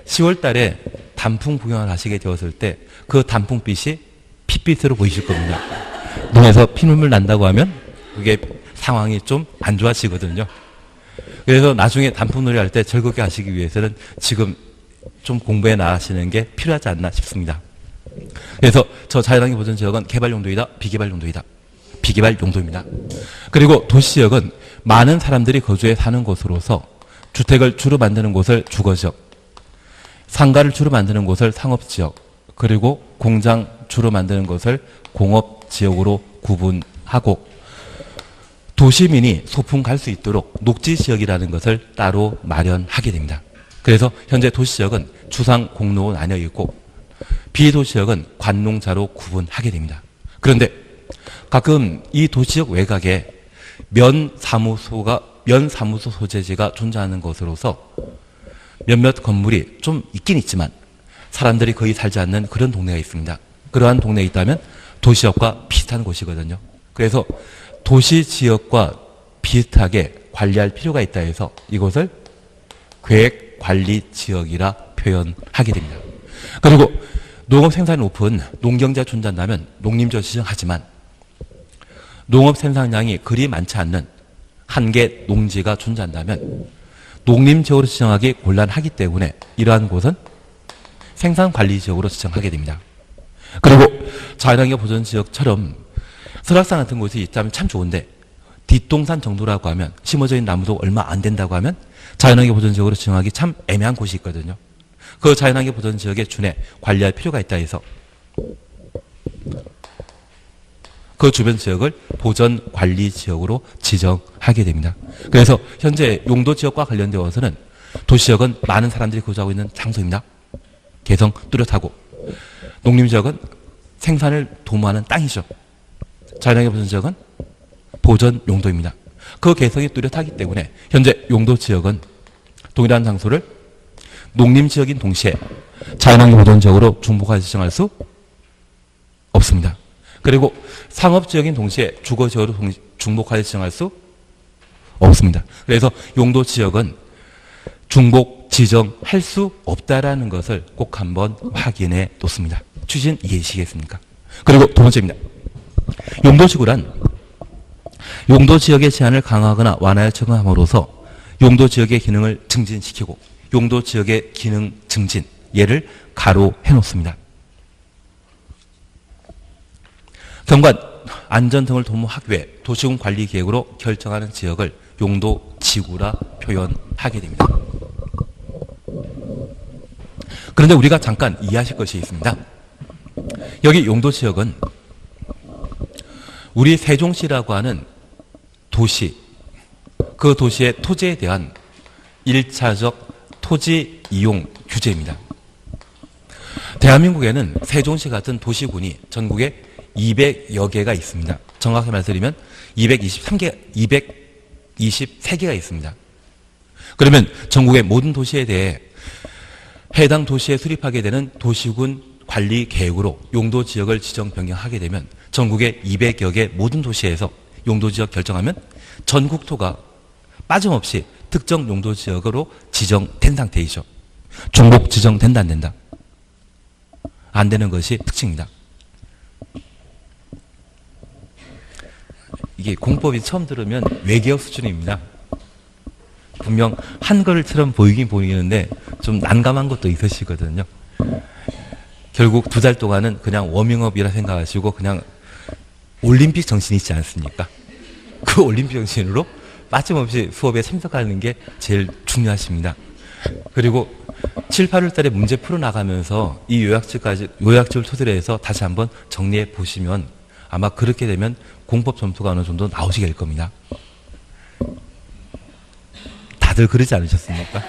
10월 달에 단풍 구경을 하시게 되었을 때 그 단풍빛이 핏빛으로 보이실 겁니다. 눈에서 피눈물 난다고 하면 그게 상황이 좀 안 좋아지거든요. 그래서 나중에 단풍놀이 할 때 즐겁게 하시기 위해서는 지금 좀 공부해 나가시는 게 필요하지 않나 싶습니다. 그래서 저 자연환경보전지역은 개발용도이다, 비개발용도이다. 비개발 용도입니다. 그리고 도시지역은 많은 사람들이 거주해 사는 곳으로서 주택을 주로 만드는 곳을 주거지역, 상가를 주로 만드는 곳을 상업지역, 그리고 공장 주로 만드는 것을 공업지역으로 구분하고 도시민이 소풍 갈 수 있도록 녹지지역이라는 것을 따로 마련하게 됩니다. 그래서 현재 도시지역은 주상 공로로 나뉘어 있고 비도시지역은 관농자로 구분하게 됩니다. 그런데 가끔 이 도시지역 외곽에 면사무소 소재지가 존재하는 것으로서 몇몇 건물이 좀 있긴 있지만 사람들이 거의 살지 않는 그런 동네가 있습니다. 그러한 동네에 있다면 도시지역과 비슷한 곳이거든요. 그래서 도시지역과 비슷하게 관리할 필요가 있다 해서 이곳을 계획관리지역이라 표현하게 됩니다. 그리고 농업 생산이 높은 농경지가 존재한다면 농림지역 지정하지만 농업 생산량이 그리 많지 않는 한계 농지가 존재한다면 농림지역으로 지정하기 곤란하기 때문에 이러한 곳은 생산관리지역으로 지정하게 됩니다. 그리고 자연환경 보전지역처럼 설악산 같은 곳이 있다면 참 좋은데 뒷동산 정도라고 하면 심어져 있는 나무도 얼마 안 된다고 하면 자연환경 보전지역으로 지정하기 참 애매한 곳이 있거든요. 그 자연환경 보전지역에 준해 관리할 필요가 있다 해서 그 주변 지역을 보전관리지역으로 지정하게 됩니다. 그래서 현재 용도지역과 관련되어서는 도시지역은 많은 사람들이 거주하고 있는 장소입니다. 개성 뚜렷하고 농림지역은 생산을 도모하는 땅이죠. 자연환경 보전지역은 보전 용도입니다. 그 개성이 뚜렷하기 때문에 현재 용도지역은 동일한 장소를 농림지역인 동시에 자연환경 보전지역으로 중복하여 지정할 수 없습니다. 그리고 상업지역인 동시에 주거지역으로 중복하여 지정할 수 없습니다. 그래서 용도지역은 중복 지정할 수 없다라는 것을 꼭 한번 확인해 놓습니다. 취지는 이해하시겠습니까? 그리고 두 번째입니다. 용도지구란 용도지역의 제한을 강화하거나 완화에 적용함으로써 용도지역의 기능을 증진시키고 용도지역의 기능 증진, 얘를 가로해 놓습니다. 경관, 안전 등을 도모하기 위해 도시군 관리 계획으로 결정하는 지역을 용도지구라 표현하게 됩니다. 그런데 우리가 잠깐 이해하실 것이 있습니다. 여기 용도지역은 우리 세종시라고 하는 도시, 그 도시의 토지에 대한 1차적 토지 이용 규제입니다. 대한민국에는 세종시 같은 도시군이 전국에 200여 개가 있습니다. 정확히 말씀드리면 223개가 있습니다. 그러면 전국의 모든 도시에 대해 해당 도시에 수립하게 되는 도시군 관리 계획으로 용도지역을 지정 변경하게 되면 전국의 200여 개 모든 도시에서 용도지역 결정하면 전 국토가 빠짐없이 특정 용도지역으로 지정된 상태이죠. 중복 지정된다 안 된다? 안 되는 것이 특징입니다. 이게 공법이 처음 들으면 외계어 수준입니다. 분명 한글처럼 보이긴 보이는데 좀 난감한 것도 있으시거든요. 결국 2달 동안은 그냥 워밍업이라 생각하시고 그냥 올림픽 정신이 있지 않습니까? 그 올림픽 정신으로 빠짐없이 수업에 참석하는 게 제일 중요하십니다. 그리고 7, 8월 달에 문제 풀어나가면서 이 요약집을 토대로 해서 다시 한번 정리해 보시면 아마 그렇게 되면 공법 점수가 어느 정도 나오시게 될 겁니다. 다들 그러지 않으셨습니까?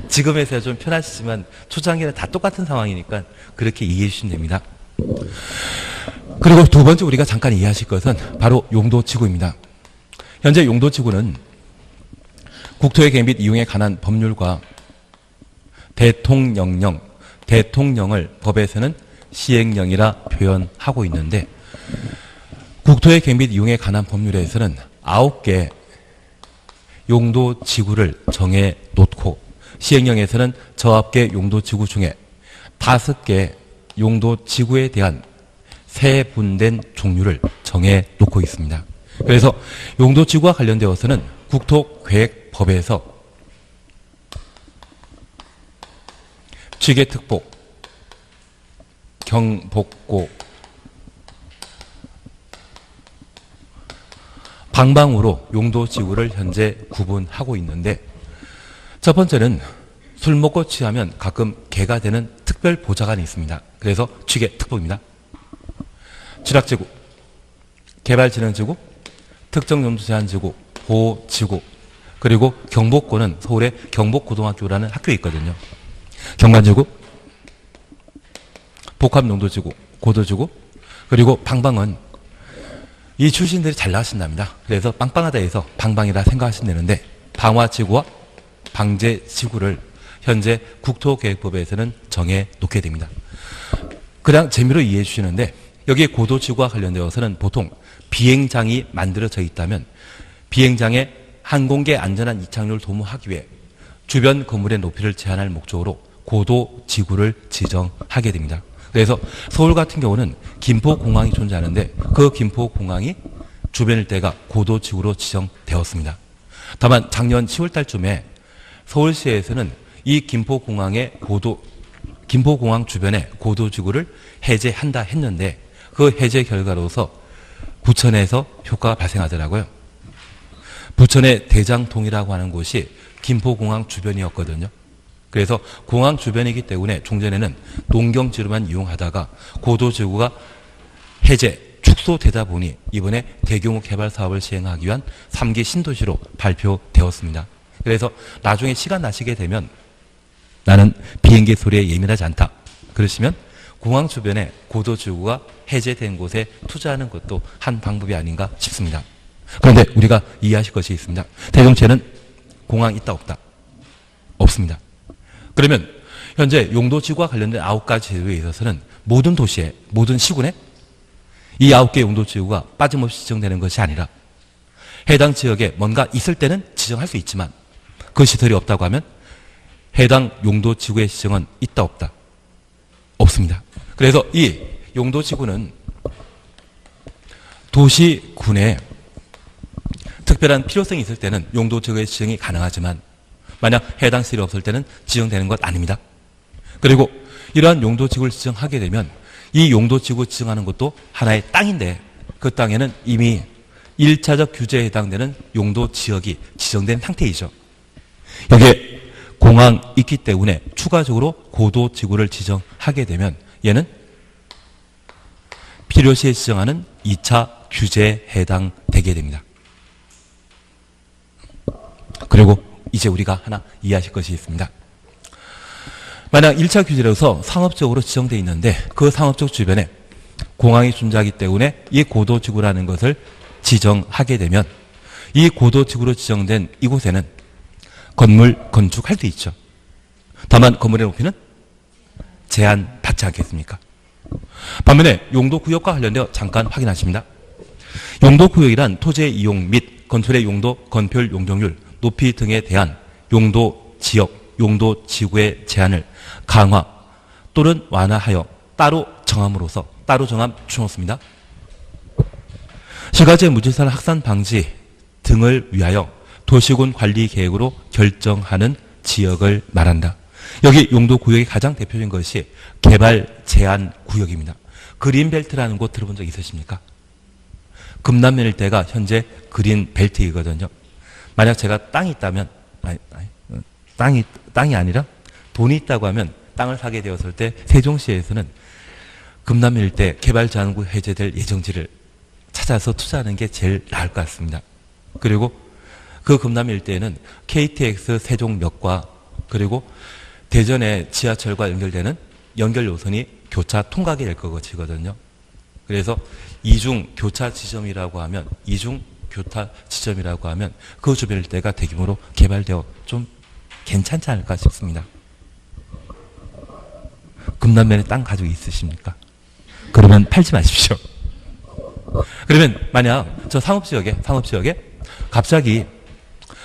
지금에서야 좀 편하시지만 초창기는 다 똑같은 상황이니까 그렇게 이해해 주시면 됩니다. 그리고 두 번째 우리가 잠깐 이해하실 것은 바로 용도지구입니다. 현재 용도지구는 국토의 계획 및 이용에 관한 법률과 대통령령, 대통령을 법에서는 시행령이라 표현하고 있는데 국토의 계획 및 이용에 관한 법률에서는 9개 용도지구를 정해 놓고 시행령에서는 저 9개 용도지구 중에 5개 용도지구에 대한 세분된 종류를 정해 놓고 있습니다. 그래서 용도지구와 관련되어서는 국토계획법에서 취계특복, 경복고, 방방으로 용도지구를 현재 구분하고 있는데, 첫 번째는 술 먹고 취하면 가끔 개가 되는 특별 보좌관이 있습니다. 그래서 취계 특보입니다. 취락지구, 개발진흥지구, 특정용도제한지구, 보호지구, 그리고 경복고는 서울의 경복고등학교라는 학교에 있거든요. 경관지구, 복합용도지구, 고도지구, 그리고 방방은 이 출신들이 잘 나가신답니다. 그래서 빵빵하다 해서 방방이라 생각하시면 되는데, 방화지구와 방제지구를 현재 국토계획법에서는 정해 놓게 됩니다. 그냥 재미로 이해해 주시는데, 여기 고도지구와 관련되어서는 보통 비행장이 만들어져 있다면 비행장의 항공기 안전한 이착륙을 도모하기 위해 주변 건물의 높이를 제한할 목적으로 고도지구를 지정하게 됩니다. 그래서 서울 같은 경우는 김포공항이 존재하는데 그 김포공항이 주변 일대가 고도지구로 지정되었습니다. 다만 작년 10월 달쯤에 서울시에서는 이 김포공항 주변의 고도지구를 해제한다 했는데 그 해제 결과로서 부천에서 효과가 발생하더라고요. 부천의 대장동이라고 하는 곳이 김포공항 주변이었거든요. 그래서 공항 주변이기 때문에 종전에는 농경지로만 이용하다가 고도지구가 해제, 축소되다 보니 이번에 대규모 개발 사업을 시행하기 위한 3기 신도시로 발표되었습니다. 그래서 나중에 시간 나시게 되면 나는 비행기 소리에 예민하지 않다 그러시면 공항 주변에 고도지구가 해제된 곳에 투자하는 것도 한 방법이 아닌가 싶습니다. 그런데 우리가 이해하실 것이 있습니다. 대동체는 공항 있다 없다? 없습니다. 그러면 현재 용도지구와 관련된 9가지 제도에 있어서는 모든 도시에, 모든 시군에 이 9개 용도지구가 빠짐없이 지정되는 것이 아니라 해당 지역에 뭔가 있을 때는 지정할 수 있지만 그 시설이 없다고 하면 해당 용도지구의 지정은 있다 없다? 없습니다. 그래서 이 용도지구는 도시군에 특별한 필요성이 있을 때는 용도지구의 지정이 가능하지만 만약 해당 시설이 없을 때는 지정되는 것 아닙니다. 그리고 이러한 용도지구를 지정하게 되면 이 용도지구 지정하는 것도 하나의 땅인데 그 땅에는 이미 1차적 규제에 해당되는 용도지역이 지정된 상태이죠. 여기에 공항이 있기 때문에 추가적으로 고도지구를 지정하게 되면 얘는 필요시에 지정하는 2차 규제에 해당되게 됩니다. 그리고 이제 우리가 하나 이해하실 것이 있습니다. 만약 1차 규제로서 상업적으로 지정되어 있는데 그 상업적 주변에 공항이 존재하기 때문에 이 고도지구라는 것을 지정하게 되면 이 고도지구로 지정된 이곳에는 건물 건축할 수 있죠. 다만 건물의 높이는 제한받지 않겠습니까? 반면에 용도구역과 관련되어 잠깐 확인하십니다. 용도구역이란 토지의 이용 및 건설의 용도, 건폐율, 용적률, 높이 등에 대한 용도지역, 용도지구의 제한을 강화 또는 완화하여 따로 정함으로써 따로 정함 주었습니다. 시가지의 무질서한 확산 방지 등을 위하여 도시군 관리 계획으로 결정하는 지역을 말한다. 여기 용도구역의 가장 대표적인 것이 개발 제한 구역입니다. 그린벨트라는 곳 들어본 적 있으십니까? 금남면 일대가 현재 그린벨트이거든요. 만약 제가 땅이 있다면, 땅이 아니라 돈이 있다고 하면 땅을 사게 되었을 때 세종시에서는 금남면 일대 개발 제한구역 해제될 예정지를 찾아서 투자하는 게 제일 나을 것 같습니다. 그리고 그 금남면 일대에는 KTX 세종역과 그리고 대전의 지하철과 연결되는 연결 노선이 교차 통과하게 될 것이거든요. 그래서 이중 교차 지점이라고 하면 그 주변 일대가 대규모로 개발되어 좀 괜찮지 않을까 싶습니다. 금남면에 땅 가지고 있으십니까? 그러면 팔지 마십시오. 그러면 만약 저 상업지역에 갑자기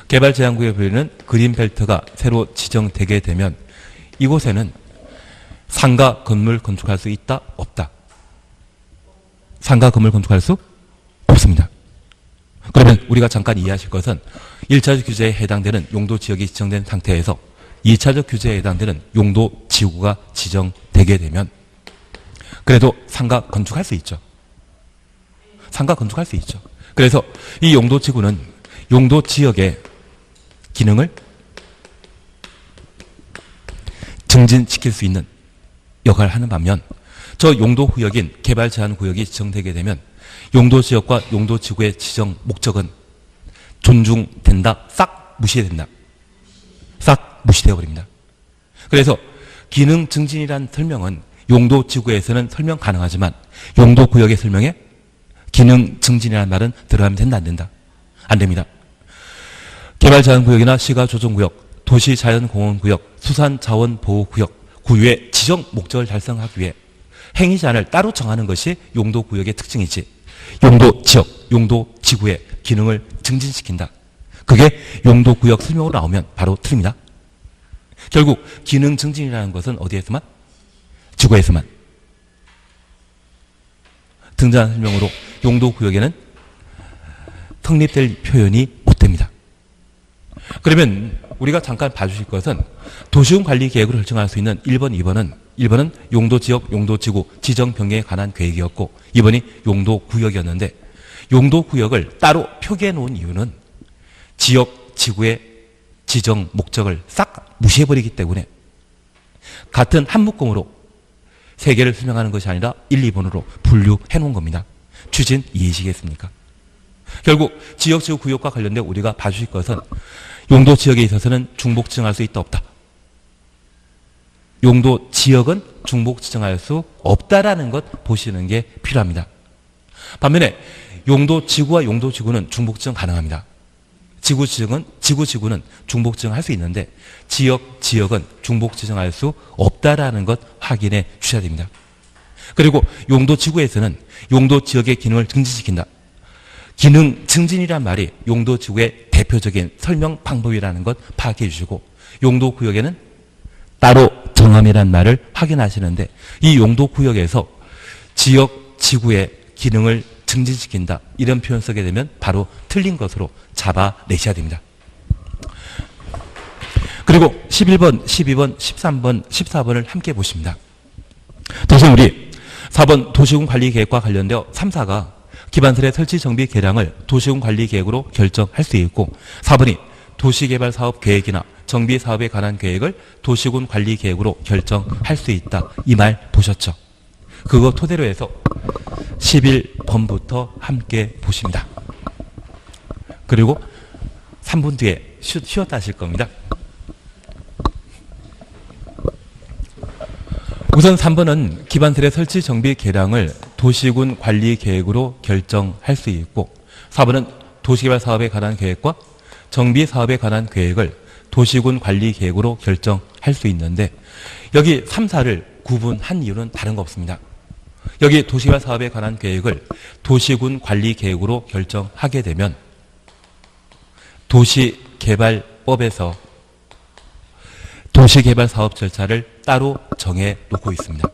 개발 제한구역에 보이는 그린벨트가 새로 지정되게 되면 이곳에는 상가 건물 건축할 수 있다? 없다? 상가 건물 건축할 수 없습니다. 그러면 우리가 잠깐 이해하실 것은 1차적 규제에 해당되는 용도지역이 지정된 상태에서 2차적 규제에 해당되는 용도지구가 지정되게 되면 그래도 상가 건축할 수 있죠. 상가 건축할 수 있죠. 그래서 이 용도지구는 용도 지역의 기능을 증진시킬 수 있는 역할을 하는 반면 저 용도구역인 개발제한구역이 지정되게 되면 용도지역과 용도지구의 지정 목적은 존중된다, 싹 무시된다. 싹 무시되어 버립니다. 그래서 기능 증진이란 설명은 용도지구에서는 설명 가능하지만 용도구역의 설명에 기능 증진이라는 말은 들어가면 된다, 안 된다? 안 됩니다. 개발자연구역이나 시가조정구역, 도시자연공원구역, 수산자원보호구역, 구유의 지정 목적을 달성하기 위해 행위제한을 따로 정하는 것이 용도구역의 특징이지 용도지역, 용도지구의 기능을 증진시킨다. 그게 용도구역 설명으로 나오면 바로 틀립니다. 결국 기능 증진이라는 것은 어디에서만? 지구에서만. 등장한 설명으로 용도구역에는 성립될 표현이 못 됩니다. 그러면 우리가 잠깐 봐주실 것은 도시군 관리 계획으로 결정할 수 있는 1번, 2번은 용도지역, 용도지구 지정 변경에 관한 계획이었고 2번이 용도구역이었는데 용도구역을 따로 표기해 놓은 이유는 지역, 지구의 지정 목적을 싹 무시해버리기 때문에 같은 한 묶음으로 세 개를 설명하는 것이 아니라 1, 2번으로 분류해 놓은 겁니다. 취지는 이해하시겠습니까? 결국 지역, 지구, 구역과 관련된 우리가 봐주실 것은 용도 지역에 있어서는 중복 지정할 수 있다, 없다. 용도 지역은 중복 지정할 수 없다라는 것 보시는 게 필요합니다. 반면에 용도 지구와 용도 지구는 중복 지정 가능합니다. 지구 지구는 중복 지정할 수 있는데 지역은 중복 지정할 수 없다라는 것 확인해 주셔야 됩니다. 그리고 용도 지구에서는 용도 지역의 기능을 증진시킨다. 기능 증진이란 말이 용도 지구의 대표적인 설명 방법이라는 것 파악해 주시고 용도 구역에는 따로 정함이란 말을 확인하시는데 이 용도 구역에서 지역 지구의 기능을 증진시킨다. 이런 표현 쓰게 되면 바로 틀린 것으로 잡아내셔야 됩니다. 그리고 11번, 12번, 13번, 14번을 함께 보십니다. 다시 우리 4번 도시군 관리계획과 관련되어 3, 4가 기반설의 설치 정비 계량을 도시군 관리계획으로 결정할 수 있고 4번이 도시개발사업계획이나 정비사업에 관한 계획을 도시군 관리계획으로 결정할 수 있다. 이 말 보셨죠? 그거 토대로 해서 11번부터 함께 보십니다. 그리고 3분 뒤에 쉬었다 하실 겁니다. 우선 3번은 기반설의 설치 정비 계량을 도시군 관리 계획으로 결정할 수 있고 4번은 도시개발 사업에 관한 계획과 정비 사업에 관한 계획을 도시군 관리 계획으로 결정할 수 있는데 여기 3, 4를 구분한 이유는 다른 거 없습니다. 여기 도시개발 사업에 관한 계획을 도시군 관리 계획으로 결정하게 되면 도시개발법에서 도시개발 사업 절차를 따로 정해 놓고 있습니다.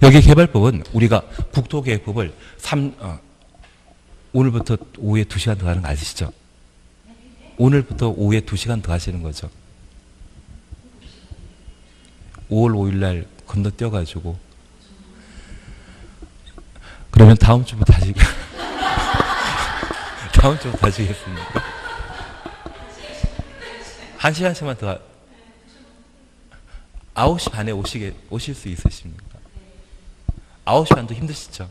여기 개발법은 우리가 국토계획법을 오늘부터 오후에 2시간 더 하는 거 아시죠? 오늘부터 오후에 2시간 더 하시는 거죠. 5월 5일 날 건너뛰어가지고 그러면 다음 주부터 다시 다음 주부터 다시겠습니까? 1시간씩만 더 9시 반에 오실 수 있으십니까? 9시 반도 힘드시죠?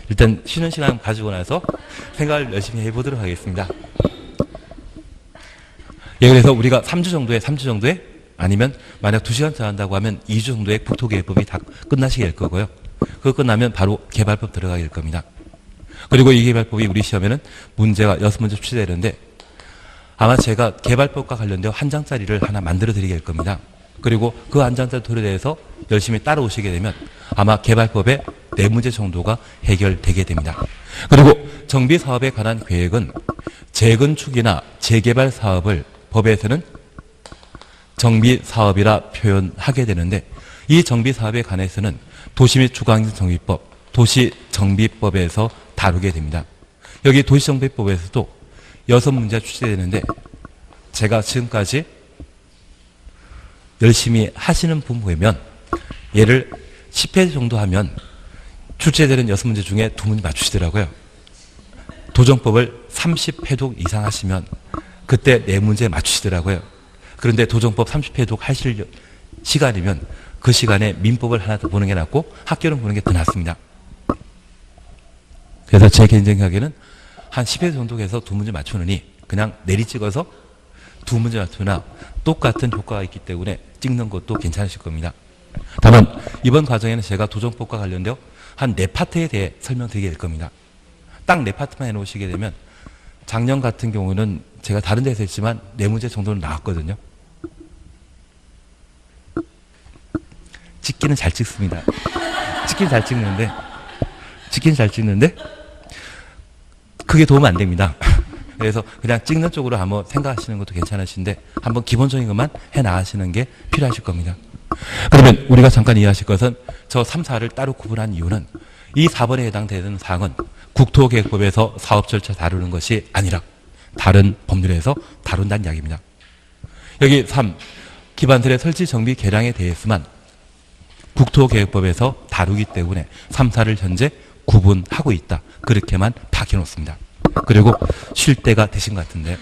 일단 쉬는 시간 가지고 나서 생각을 열심히 해보도록 하겠습니다. 예, 그래서 우리가 3주 정도에 아니면 만약 2시간 더 한다고 하면 2주 정도의 국토계획법이 다 끝나시게 될 거고요. 그거 끝나면 바로 개발법 들어가게 될 겁니다. 그리고 이 개발법이 우리 시험에는 문제가 6문제 출제되는데 아마 제가 개발법과 관련되어 한 장짜리를 하나 만들어 드리게 될 겁니다. 그리고 그 한 장짜리 토대에서 열심히 따라오시게 되면 아마 개발법의 4문제 정도가 해결되게 됩니다. 그리고 정비사업에 관한 계획은 재건축이나 재개발 사업을 법에서는 정비사업이라 표현하게 되는데 이 정비사업에 관해서는 도시 및 주거환경정비법, 도시정비법에서 다루게 됩니다. 여기 도시정비법에서도 6문제가 출제되는데 제가 지금까지 열심히 하시는 분 보면 얘를 10회 정도 하면 출제되는 6문제 중에 2문제 맞추시더라고요. 도정법을 30회독 이상 하시면 그때 4문제 맞추시더라고요. 그런데 도정법 30회독 하실 시간이면 그 시간에 민법을 하나 더 보는 게 낫고 학교를 보는 게 더 낫습니다. 그래서 제 개인적인 생각에는 한 10회 정도 해서 2문제 맞추느니 그냥 내리 찍어서 2문제 맞추나 똑같은 효과가 있기 때문에 찍는 것도 괜찮으실 겁니다. 다만 이번 과정에는 제가 도정법과 관련되어 한 4파트에 대해 설명드리게 될 겁니다. 딱 4파트만 해놓으시게 되면 작년 같은 경우는 제가 다른 데서 했지만 4문제 정도는 나왔거든요. 찍기는 잘 찍습니다. 찍기는 잘 찍는데 그게 도움 안 됩니다. 그래서 그냥 찍는 쪽으로 한번 생각하시는 것도 괜찮으신데 한번 기본적인 것만 해나가시는 게 필요하실 겁니다. 그러면 우리가 잠깐 이해하실 것은 저 3, 4를 따로 구분한 이유는 이 4번에 해당되는 사항은 국토계획법에서 사업 절차 다루는 것이 아니라 다른 법률에서 다룬다는 이야기입니다. 여기 3, 기반설의 설치 정비 개량에 대해서만 국토계획법에서 다루기 때문에 3, 4를 현재 구분하고 있다. 그렇게만 박혀놓습니다. 그리고 쉴 때가 되신 것 같은데